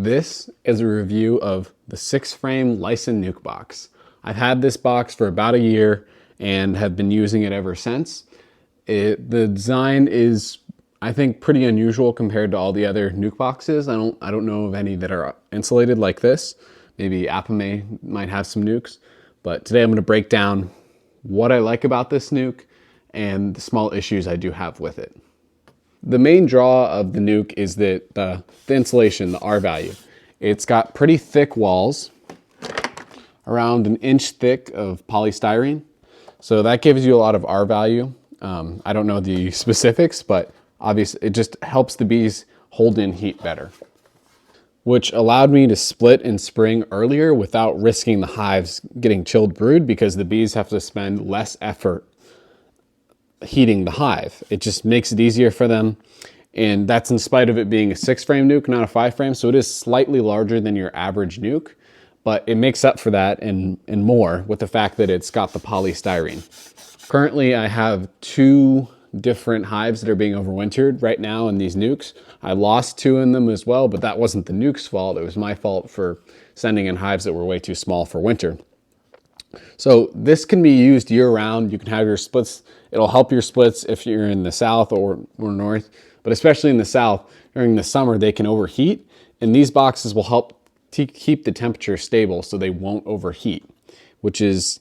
This is a review of the 6-frame Lyson nuke box. I've had this box for about a year and have been using it ever since. The design is, I think, pretty unusual compared to all the other nuke boxes. I don't know of any that are insulated like this. Maybe Apame might have some nukes, but today I'm going to break down what I like about this nuke and the small issues I do have with it. The main draw of the nuke is that the insulation, the R value. It's got pretty thick walls, around an inch thick of polystyrene. So that gives you a lot of R value. I don't know the specifics, but obviously it just helps the bees hold in heat better, which allowed me to split in spring earlier without risking the hives getting chilled brood, because the bees have to spend less effort heating the hive. It just makes it easier for them. And that's in spite of it being a 6-frame nuke, not a 5-frame. So it is slightly larger than your average nuke, but it makes up for that and more with the fact that it's got the polystyrene. Currently, I have 2 different hives that are being overwintered right now in these nukes. I lost 2 in them as well, but that wasn't the nuke's fault. It was my fault for sending in hives that were way too small for winter. So this can be used year-round. You can have your splits. It'll help your splits if you're in the south or north, but especially in the south, during the summer, they can overheat, and these boxes will help to keep the temperature stable so they won't overheat, which is,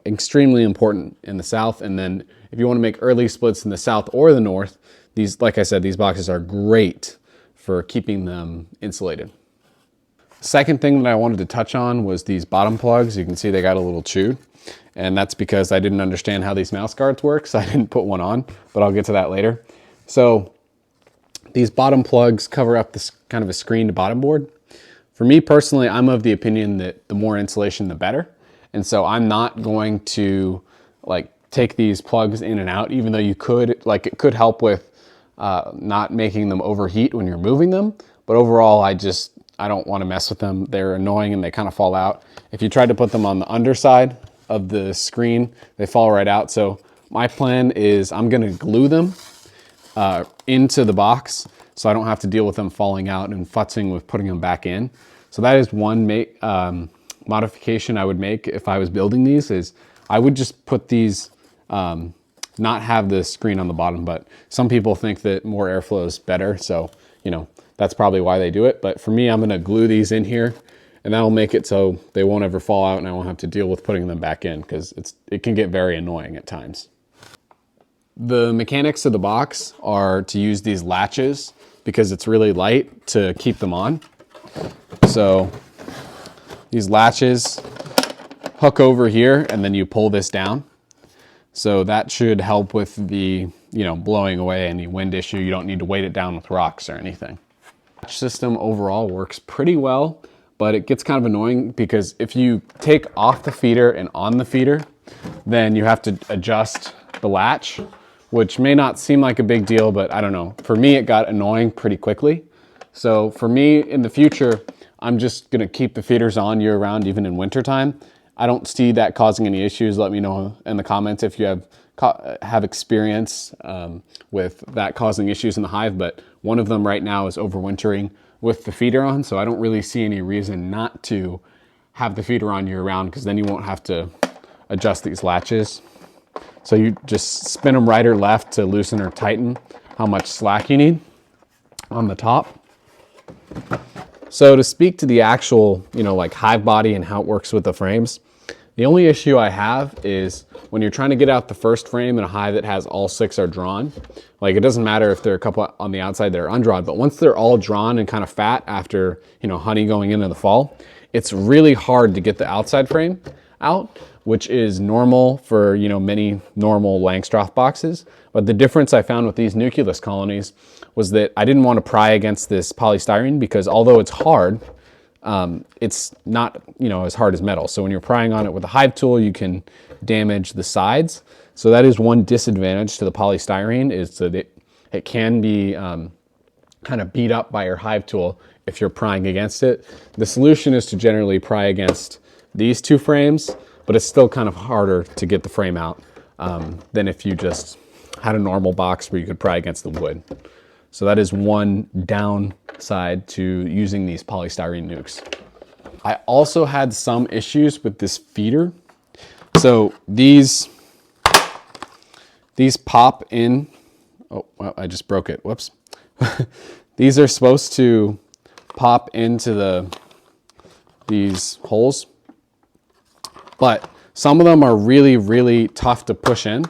extremely important in the south. And then if you want to make early splits in the south or the north, these, like I said, these boxes are great for keeping them insulated. Second thing that I wanted to touch on was these bottom plugs. You can see they got a little chewed, and that's because I didn't understand how these mouse guards work, so I didn't put one on, but I'll get to that later. So these bottom plugs cover up this kind of a screen to bottom board. For me personally, I'm of the opinion that the more insulation, the better. And so I'm not going to take these plugs in and out, even though you could, it could help with not making them overheat when you're moving them. But overall, I don't want to mess with them. They're annoying and they kind of fall out. If you try to put them on the underside of the screen, they fall right out. So my plan is I'm going to glue them into the box so I don't have to deal with them falling out and futzing with putting them back in. So that is one modification I would make if I was building these, is I would just put these, not have the screen on the bottom, but some people think that more airflow is better. So, that's probably why they do it. But for me, I'm going to glue these in here, and that'll make it so they won't ever fall out and I won't have to deal with putting them back in, because it can get very annoying at times. The mechanics of the box are to use these latches because it's really light to keep them on. So these latches hook over here and then you pull this down. So that should help with the, blowing away any wind issue. You don't need to weight it down with rocks or anything. The system overall works pretty well, but it gets kind of annoying because if you take off the feeder and on the feeder, then you have to adjust the latch, which may not seem like a big deal, but I don't know. For me, it got annoying pretty quickly. So for me, in the future, I'm just gonna keep the feeders on year round, even in wintertime. I don't see that causing any issues. Let me know in the comments if you have experience with that causing issues in the hive, but one of them right now is overwintering with the feeder on, so I don't really see any reason not to have the feeder on year round, because then you won't have to adjust these latches. So you just spin them right or left to loosen or tighten how much slack you need on the top. So to speak to the actual, hive body and how it works with the frames, the only issue I have is when you're trying to get out the first frame in a hive that has all 6 are drawn, it doesn't matter if there are a couple on the outside that are undrawn, but once they're all drawn and kind of fat after, honey going into the fall, it's really hard to get the outside frame out, which is normal for, many normal Langstroth boxes. But the difference I found with these nucleus colonies was that I didn't want to pry against this polystyrene, because although it's hard, it's not, as hard as metal. So when you're prying on it with a hive tool, you can damage the sides. So that is one disadvantage to the polystyrene, is that it can be kind of beat up by your hive tool if you're prying against it. The solution is to generally pry against these 2 frames, but it's still kind of harder to get the frame out than if you just had a normal box where you could pry against the wood. So that is one downside to using these polystyrene nukes. I also had some issues with this feeder. So these pop in. Oh, well, I just broke it. Whoops. These are supposed to pop into these holes, but some of them are really, really tough to push in.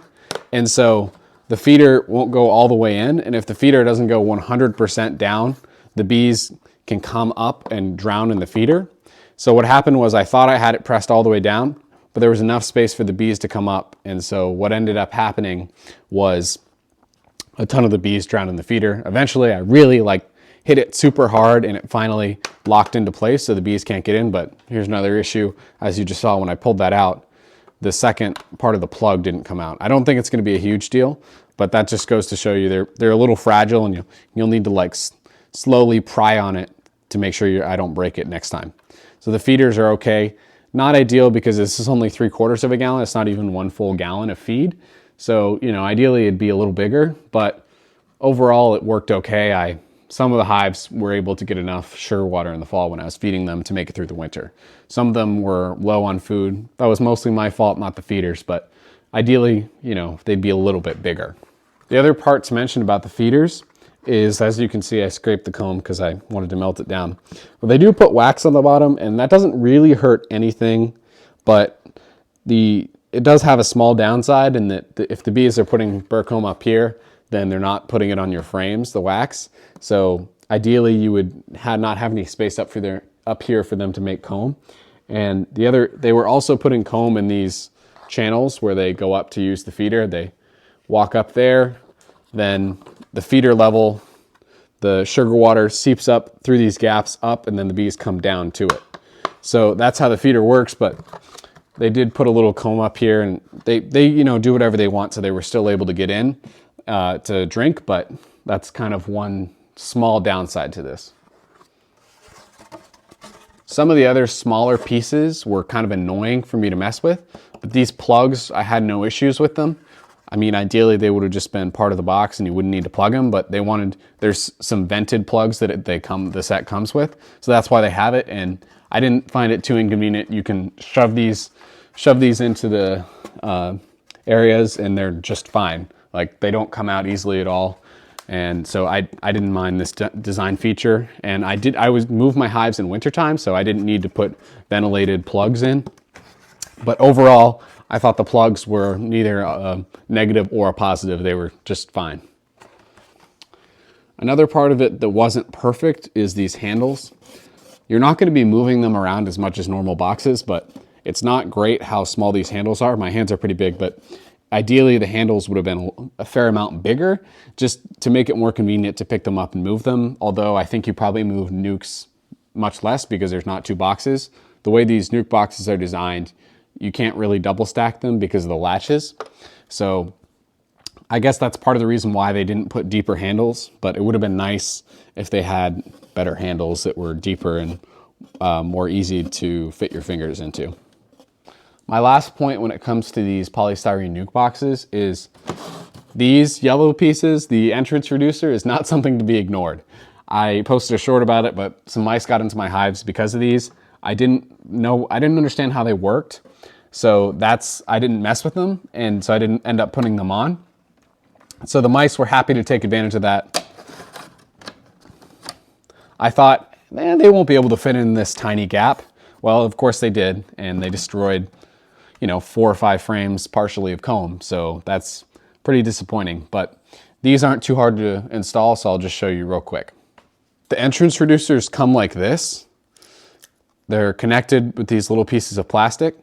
And so the feeder won't go all the way in. And if the feeder doesn't go 100% down, the bees can come up and drown in the feeder. So what happened was I thought I had it pressed all the way down, but there was enough space for the bees to come up. And so what ended up happening was a ton of the bees drowned in the feeder. Eventually I really hit it super hard and it finally locked into place so the bees can't get in. But here's another issue. As you just saw when I pulled that out, the second part of the plug didn't come out. I don't think it's going to be a huge deal, but that just goes to show you they're a little fragile, and you'll need to slowly pry on it to make sure I don't break it next time. So the feeders are okay. Not ideal because this is only 3/4 of a gallon. It's not even 1 full gallon of feed. So, ideally it'd be a little bigger, but overall it worked okay. Some of the hives were able to get enough sugar water in the fall when I was feeding them to make it through the winter. Some of them were low on food. That was mostly my fault, not the feeders, but ideally, they'd be a little bit bigger. The other part to mention about the feeders is, as you can see, I scraped the comb because I wanted to melt it down. Well, they do put wax on the bottom, and that doesn't really hurt anything, but it does have a small downside in that if the bees are putting burr comb up here, then they're not putting it on your frames, the wax. So ideally you would not have any space up here for them to make comb. And they were also putting comb in these channels where they go up to use the feeder. They walk up there, then the feeder level, the sugar water seeps up through these gaps up, and then the bees come down to it. So that's how the feeder works, but they did put a little comb up here, and they do whatever they want, so they were still able to get in to drink, but that's kind of one small downside to this. Some of the other smaller pieces were kind of annoying for me to mess with, but these plugs, I had no issues with them. I mean, ideally they would have just been part of the box and you wouldn't need to plug them, but there's some vented plugs that the set comes with, so that's why they have it, and I didn't find it too inconvenient. You can shove these into the areas and they're just fine. They don't come out easily at all. And so I didn't mind this design feature. And I would move my hives in wintertime, so I didn't need to put ventilated plugs in. But overall, I thought the plugs were neither a negative or a positive. They were just fine. Another part of it that wasn't perfect is these handles. You're not going to be moving them around as much as normal boxes, but it's not great how small these handles are. My hands are pretty big, but ideally the handles would have been a fair amount bigger just to make it more convenient to pick them up and move them. Although I think you probably move nukes much less because there's not two boxes. The way these nuke boxes are designed, you can't really double stack them because of the latches. So I guess that's part of the reason why they didn't put deeper handles, but it would have been nice if they had better handles that were deeper and more easy to fit your fingers into. My last point when it comes to these polystyrene nuke boxes is these yellow pieces, the entrance reducer, is not something to be ignored. I posted a short about it, but some mice got into my hives because of these. I didn't understand how they worked, so I didn't mess with them, and so I didn't end up putting them on. So the mice were happy to take advantage of that. I thought, man, they won't be able to fit in this tiny gap. Well, of course they did, and they destroyed 4 or 5 frames partially of comb, so that's pretty disappointing. But these aren't too hard to install, so I'll just show you real quick. The entrance reducers come like this. They're connected with these little pieces of plastic,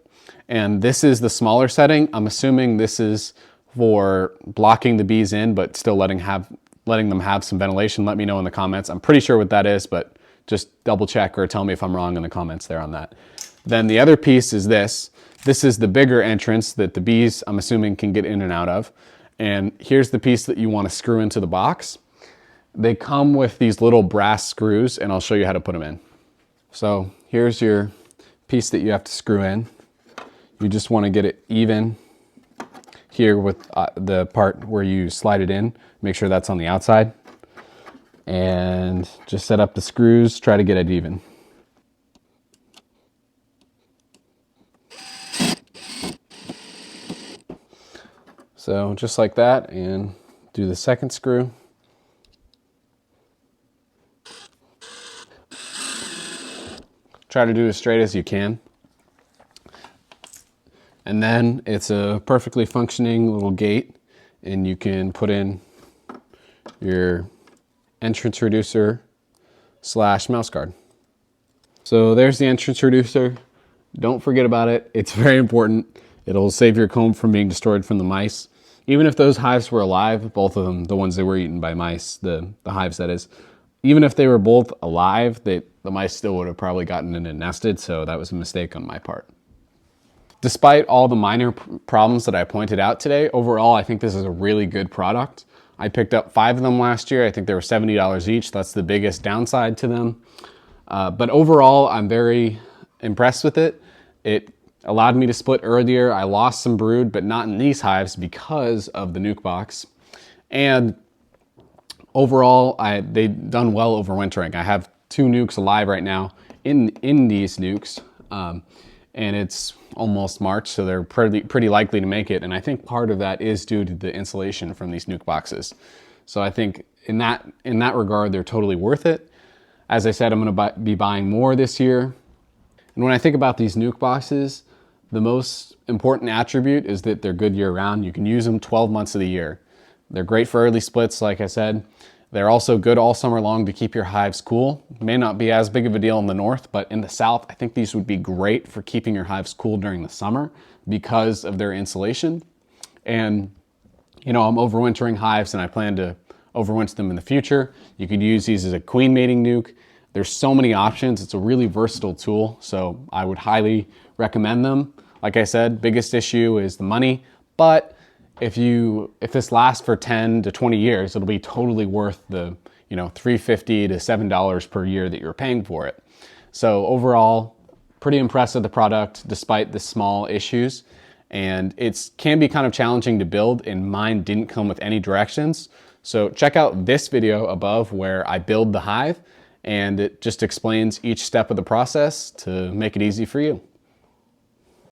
and this is the smaller setting. I'm assuming this is for blocking the bees in, but still letting them have some ventilation. Let me know in the comments. I'm pretty sure what that is, but just double check or tell me if I'm wrong in the comments there on that. Then the other piece is this. This is the bigger entrance that the bees, I'm assuming, can get in and out of. And here's the piece that you want to screw into the box. They come with these little brass screws, and I'll show you how to put them in. So here's your piece that you have to screw in. You just want to get it even here with the part where you slide it in. Make sure that's on the outside. and just set up the screws, try to get it even. So just like that, and do the second screw. Try to do as straight as you can. And then it's a perfectly functioning little gate, and you can put in your entrance reducer / mouse guard. So there's the entrance reducer. Don't forget about it. It's very important. It'll save your comb from being destroyed from the mice. Even if those hives were alive, both of them, the ones that were eaten by mice, the hives that is, even if they were both alive, the mice still would have probably gotten in and nested, so that was a mistake on my part. Despite all the minor problems that I pointed out today, overall, I think this is a really good product. I picked up 5 of them last year. I think they were $70 each. That's the biggest downside to them. But overall, I'm very impressed with it. It allowed me to split earlier. I lost some brood, but not in these hives because of the nuke box. And overall, they've done well overwintering. I have 2 nukes alive right now in these nukes. And it's almost March, so they're pretty likely to make it. And I think part of that is due to the insulation from these nuke boxes. So I think in that regard, they're totally worth it. As I said, I'm gonna be buying more this year. And when I think about these nuke boxes, the most important attribute is that they're good year round. You can use them 12 months of the year. They're great for early splits, like I said. They're also good all summer long to keep your hives cool. May not be as big of a deal in the north, but in the south, I think these would be great for keeping your hives cool during the summer because of their insulation. And, you know, I'm overwintering hives and I plan to overwinter them in the future. You could use these as a queen mating nuke. There's so many options. It's a really versatile tool, so I would highly recommend them. Like I said, biggest issue is the money, but if this lasts for 10 to 20 years, it'll be totally worth the, you know, $3.50 to $7 per year that you're paying for it. So overall, pretty impressed with the product despite the small issues. And it can be kind of challenging to build, and mine didn't come with any directions. So check out this video above where I build the hive, and it just explains each step of the process to make it easy for you.